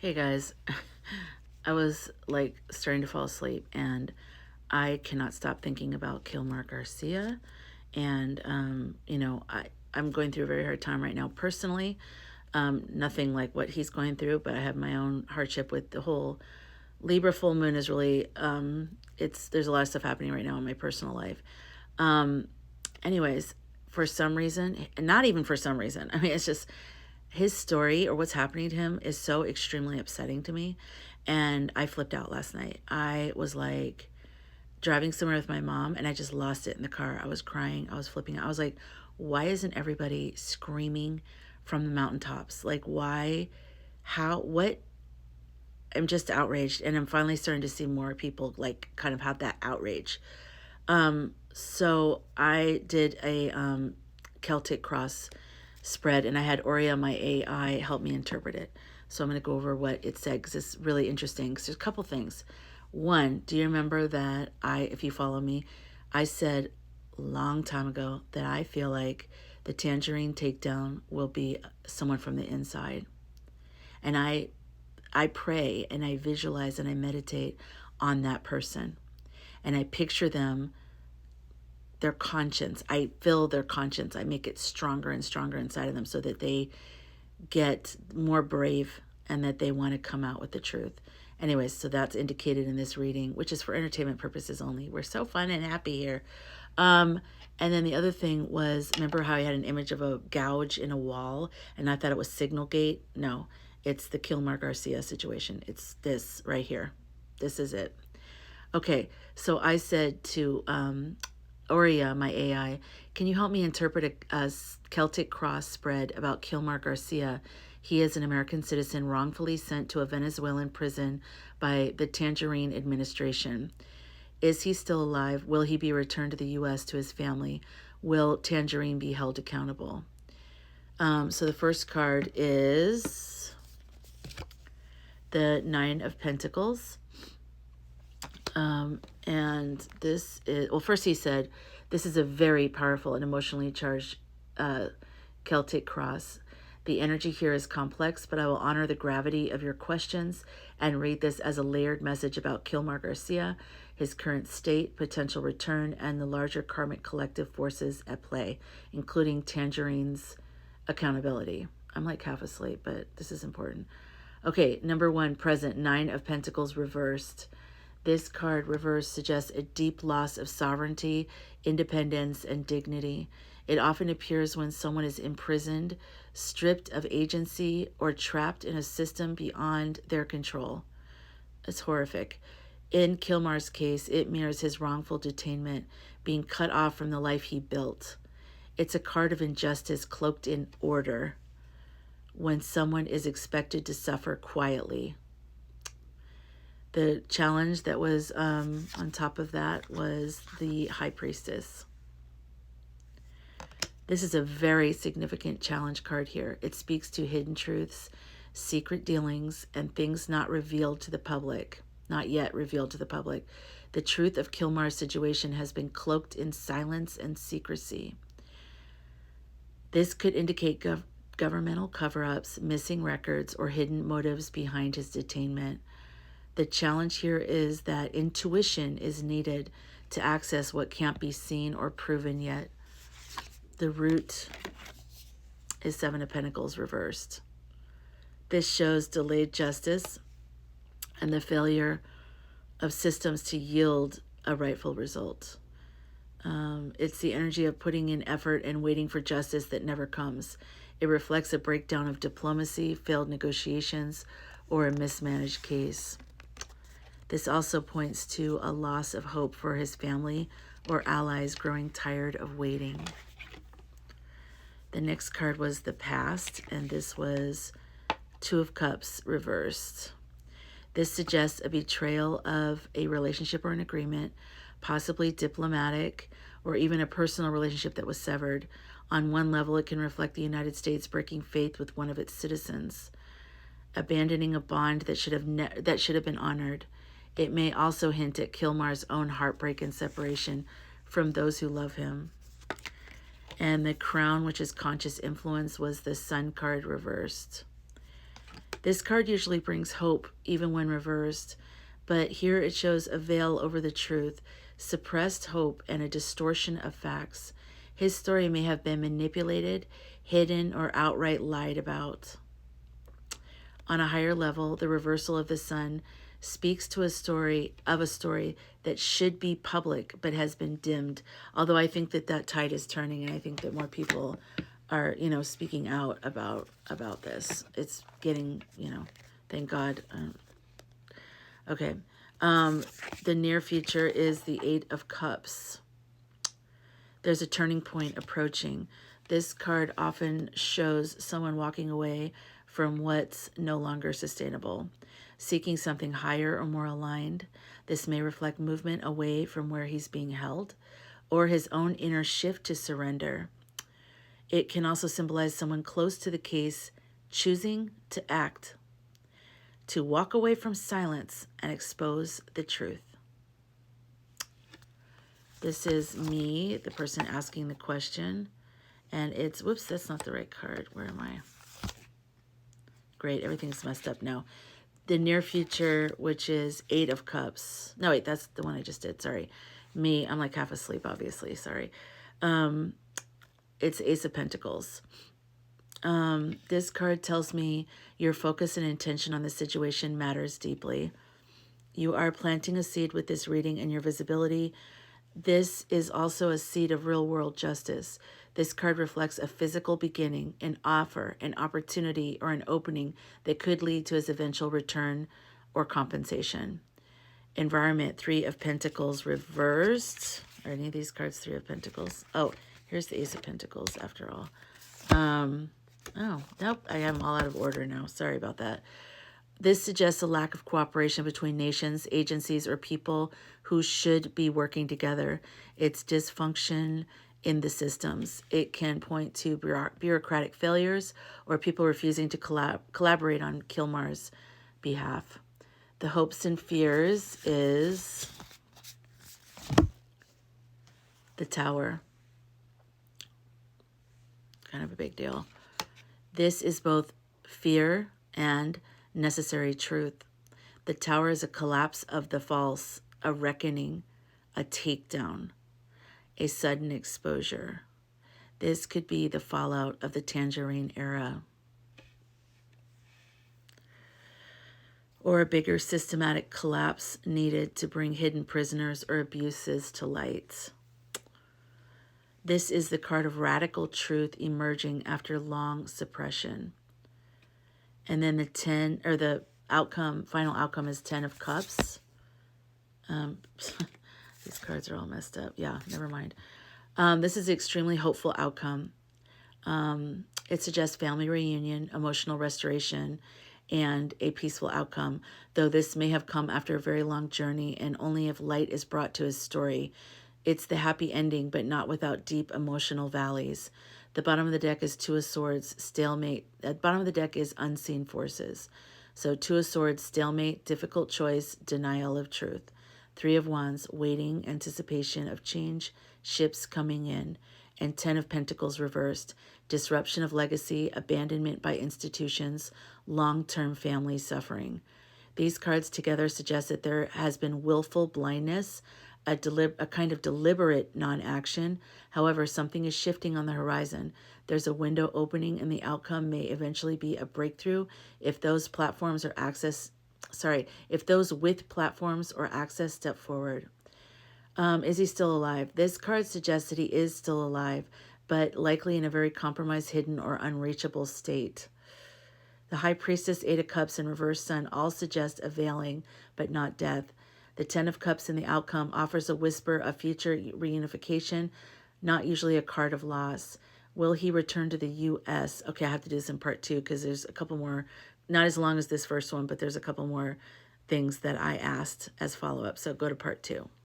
Hey guys, I was like starting to fall asleep and I cannot stop thinking about Kilmar Garcia. And, I'm going through a very hard time right now personally. Nothing like what he's going through, but I have my own hardship with the whole Libra full moon is really, there's a lot of stuff happening right now in my personal life. Um, anyways, for some reason, not even for some reason, I mean, it's just his story or what's happening to him is so extremely upsetting to me. And I flipped out last night. I was like driving somewhere with my mom and I just lost it in the car. I was crying. I was flipping out. I was like, why isn't everybody screaming from the mountaintops? Like, why? How? What? I'm just outraged. And I'm finally starting to see more people like kind of have that outrage. So I did a Celtic cross spread and I had Aurea, my AI, help me interpret it. So I'm going to go over what it said because it's really interesting. Because there's a couple things. One, do you remember that if you follow me, I said a long time ago that I feel like the tangerine takedown will be someone from the inside. And I pray and I visualize and I meditate on that person. And I picture them, their conscience. I fill their conscience. I make it stronger and stronger inside of them so that they get more brave and that they want to come out with the truth. Anyways, so that's indicated in this reading, which is for entertainment purposes only. We're so fun and happy here. And then the other thing was, remember how I had an image of a gouge in a wall and I thought it was Signal Gate? No, it's the Kilmar Garcia situation. It's this right here. This is it. Okay, so I said to Aurea, my AI, can you help me interpret a Celtic cross spread about Kilmar Garcia? He is an American citizen wrongfully sent to a Venezuelan prison by the Tangerine administration. Is he still alive? Will he be returned to the U.S. to his family? Will Tangerine be held accountable? So the first card is the Nine of Pentacles. And this is, well, first he said, this is a very powerful and emotionally charged Celtic cross. The energy here is complex, but I will honor the gravity of your questions and read this as a layered message about Kilmar Garcia, his current state, potential return, and the larger karmic collective forces at play, including Tangerine's accountability. I'm like half asleep, but this is important. Okay, number one, present, Nine of Pentacles reversed. This card reversed suggests a deep loss of sovereignty, independence, and dignity. It often appears when someone is imprisoned, stripped of agency, or trapped in a system beyond their control. It's horrific. In Kilmar's case, it mirrors his wrongful detainment, being cut off from the life he built. It's a card of injustice cloaked in order when someone is expected to suffer quietly. The challenge that was on top of that was the High Priestess. This is a very significant challenge card here. It speaks to hidden truths, secret dealings, and things not revealed to the public, not yet revealed to the public. The truth of Kilmar's situation has been cloaked in silence and secrecy. This could indicate governmental cover-ups, missing records, or hidden motives behind his detainment. The challenge here is that intuition is needed to access what can't be seen or proven yet. The root is Seven of Pentacles reversed. This shows delayed justice and the failure of systems to yield a rightful result. It's the energy of putting in effort and waiting for justice that never comes. It reflects a breakdown of diplomacy, failed negotiations, or a mismanaged case. This also points to a loss of hope for his family or allies growing tired of waiting. The next card was the past, and this was Two of Cups reversed. This suggests a betrayal of a relationship or an agreement, possibly diplomatic, or even a personal relationship that was severed. On one level, it can reflect the United States breaking faith with one of its citizens, abandoning a bond that should have been honored. It may also hint at Kilmar's own heartbreak and separation from those who love him. And the crown, which is conscious influence, was the Sun card reversed. This card usually brings hope, even when reversed, but here it shows a veil over the truth, suppressed hope, and a distortion of facts. His story may have been manipulated, hidden, or outright lied about. On a higher level, the reversal of the sun speaks to a story that should be public but has been dimmed. Although I think that tide is turning, and I think that more people are, speaking out about this. It's getting, thank God. Okay. The near future is the Eight of Cups. There's a turning point approaching. This card often shows someone walking away from what's no longer sustainable, seeking something higher or more aligned. This may reflect movement away from where he's being held, or his own inner shift to surrender. It can also symbolize someone close to the case choosing to act, to walk away from silence and expose the truth. This is me, the person asking the question, and it's, whoops, that's not the right card. Where am I? Great, everything's messed up now. The near future, which is Eight of Cups. No, wait, that's the one I just did. Sorry. Me, I'm like half asleep, obviously. Sorry. It's Ace of Pentacles. This card tells me your focus and intention on the situation matters deeply. You are planting a seed with this reading and your visibility. This is also a seed of real-world justice. This card reflects a physical beginning, an offer, an opportunity, or an opening that could lead to his eventual return or compensation. Environment, Three of Pentacles reversed. Are any of these cards Three of Pentacles? Oh, here's the Ace of Pentacles after all. Oh, nope, I am all out of order now. Sorry about that. This suggests a lack of cooperation between nations, agencies, or people who should be working together. It's dysfunction in the systems. It can point to bureaucratic failures or people refusing to collaborate on Kilmar's behalf. The hopes and fears is the Tower. Kind of a big deal. This is both fear and necessary truth. The Tower is a collapse of the false, a reckoning, a takedown, a sudden exposure. This could be the fallout of the Tangerine era, or a bigger systematic collapse needed to bring hidden prisoners or abuses to light. This is the card of radical truth emerging after long suppression. And then the 10, or the outcome, final outcome is 10 of Cups. These cards are all messed up. Yeah, never mind. This is an extremely hopeful outcome. It suggests family reunion, emotional restoration, and a peaceful outcome, though this may have come after a very long journey and only if light is brought to his story. It's the happy ending, but not without deep emotional valleys. The bottom of the deck is Two of Swords, stalemate. At the bottom of the deck is unseen forces. So Two of Swords, stalemate, difficult choice, denial of truth. Three of Wands, waiting, anticipation of change, ships coming in. And 10 of Pentacles reversed, disruption of legacy, abandonment by institutions, long-term family suffering. These cards together suggest that there has been willful blindness, a kind of deliberate non-action. However, something is shifting on the horizon. There's a window opening, and the outcome may eventually be a breakthrough if those platforms or if those with platforms or access step forward. Is he still alive? This card suggests that he is still alive, but likely in a very compromised, hidden, or unreachable state. The High Priestess, Eight of Cups, and Reverse Sun all suggest a veiling, but not death. The 10 of Cups in the outcome offers a whisper of future reunification, not usually a card of loss. Will he return to the U.S.? Okay, I have to do this in part 2 because there's a couple more, not as long as this first one, but there's a couple more things that I asked as follow-up. So go to part 2.